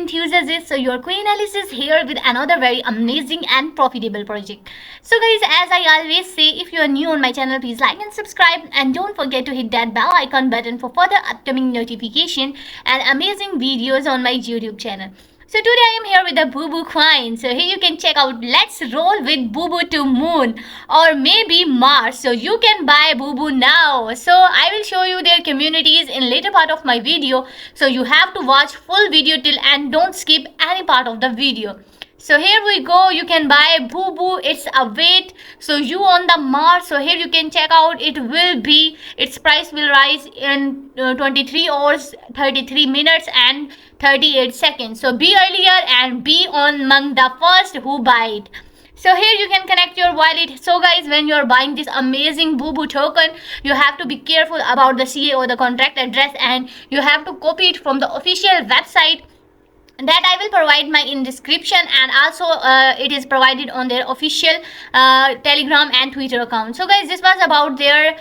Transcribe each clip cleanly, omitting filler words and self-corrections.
enthusiasts. So your Queen Alice is here with another very amazing and profitable project. So guys, as I always say, if you are new on my channel, please like and subscribe, and don't forget to hit that bell icon button for further upcoming notification and amazing videos on my YouTube channel. So today I am here with the Boo Boo coin. So here you can check out, let's roll with Boo Boo to moon or maybe Mars. So you can buy Boo Boo now. So I will show you their communities in later part of my video. So you have to watch full video till and don't skip any part of the video. So here we go, you can buy Boo Boo, it's a weight, so you on the Mars. So here you can check out, its price will rise in 23 hours 33 minutes and 38 seconds. So be earlier and be among the first who buy it. So here you can connect your wallet. So guys, when you're buying this amazing Boo Boo token, you have to be careful about the CA or the contract address, and you have to copy it from the official website that I will provide my in description, and also it is provided on their official Telegram and Twitter account. So guys, this was about their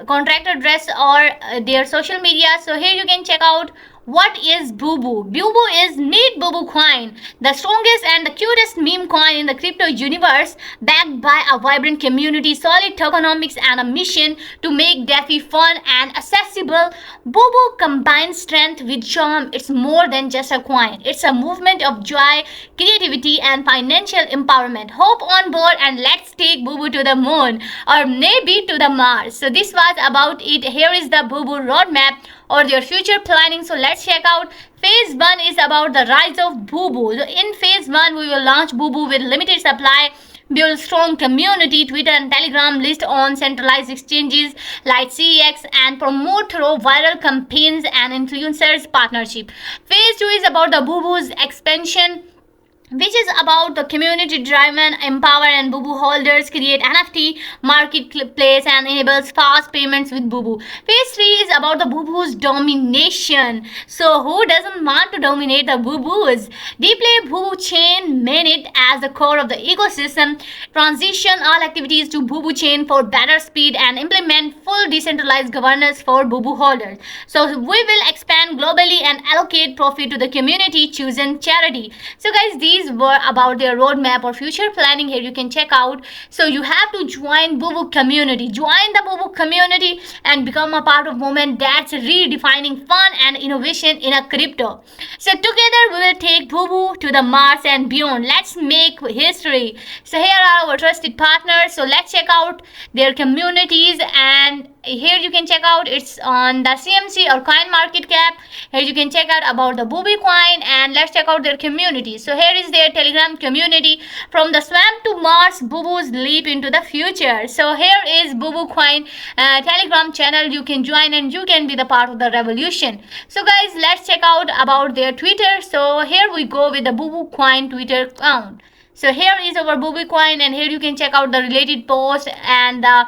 contract address or their social media. So here you can check out, what is Boo Boo? Boo Boo is Neat Boo Boo coin, the strongest and the cutest meme coin in the crypto universe, backed by a vibrant community, solid tokenomics, and a mission to make DeFi fun and accessible. Boo Boo combines strength with charm. It's more than just a coin. It's a movement of joy, creativity, and financial empowerment. Hop on board and let's take Boo Boo to the moon or maybe to the Mars. So this was about it. Here is the Boo Boo roadmap or their future planning. So let's check out. Phase 1 is about the rise of Boo Boo. So in phase 1, we will launch Boo Boo with limited supply, build strong community, Twitter and Telegram list on centralized exchanges like CEX, and promote through viral campaigns and influencers partnership. Phase 2 is about the Boo Boo's expansion, which is about the community driven, empower and Boo Boo holders, create NFT marketplace, and enables fast payments with Boo Boo. Phase 3 is about the Boo Boo's domination. So who doesn't want to dominate the Boo Boos? Deploy Boo Boo chain mainnet as the core of the ecosystem, transition all activities to Boo Boo chain for better speed, and implement full decentralized governance for Boo Boo holders. So we will expand globally and allocate profit to the community chosen charity. So guys, these were about their roadmap or future planning. Here you can check out. So you have to join Boo Boo community, join the Boo Boo community and become a part of movement that's redefining fun and innovation in a crypto. So together we will take Boo Boo to the Mars and beyond. Let's make history. So here are our trusted partners. So let's check out their communities, and here you can check out, it's on the CMC or Coin Market Cap. Here you can check out about the Boo Boo coin, and let's check out their community. So here is their Telegram community. From the swamp to Mars, Boo Boos leap into the future. So here is Boo Boo coin Telegram channel. You can join and you can be the part of the revolution. So guys, let's check out about their Twitter. So here we go with the Boo Boo coin Twitter account. So here is our Boo Boo coin, and here you can check out the related post and the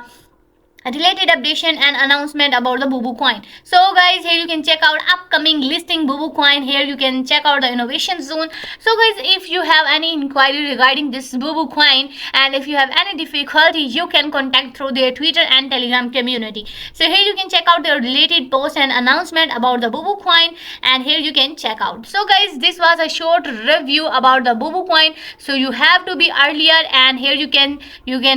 related updation and announcement about the Boo Boo coin. So guys, here you can check out upcoming listing Boo Boo coin. Here you can check out the innovation zone. So guys, if you have any inquiry regarding this Boo Boo coin, and if you have any difficulty, you can contact through their Twitter and Telegram community. So here you can check out their related post and announcement about the Boo Boo coin, and here you can check out. So guys, this was a short review about the Boo Boo coin. So you have to be earlier, and here you can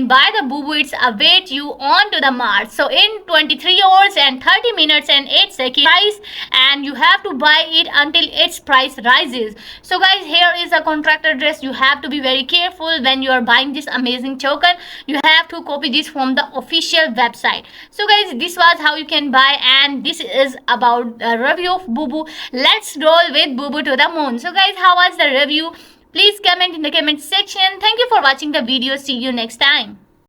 buy the Boo Boo. It's await you on to the Mars. So in 23 hours and 30 minutes and 8 seconds price, and you have to buy it until its price rises. So guys, here is a contract address. You have to be very careful when you are buying this amazing token. You have to copy this from the official website. So guys, this was how you can buy, and this is about the review of Boo Boo. Let's roll with Boo Boo to the moon. So guys, how was the review? Please comment in the comment section. Thank you for watching the video. See you next time.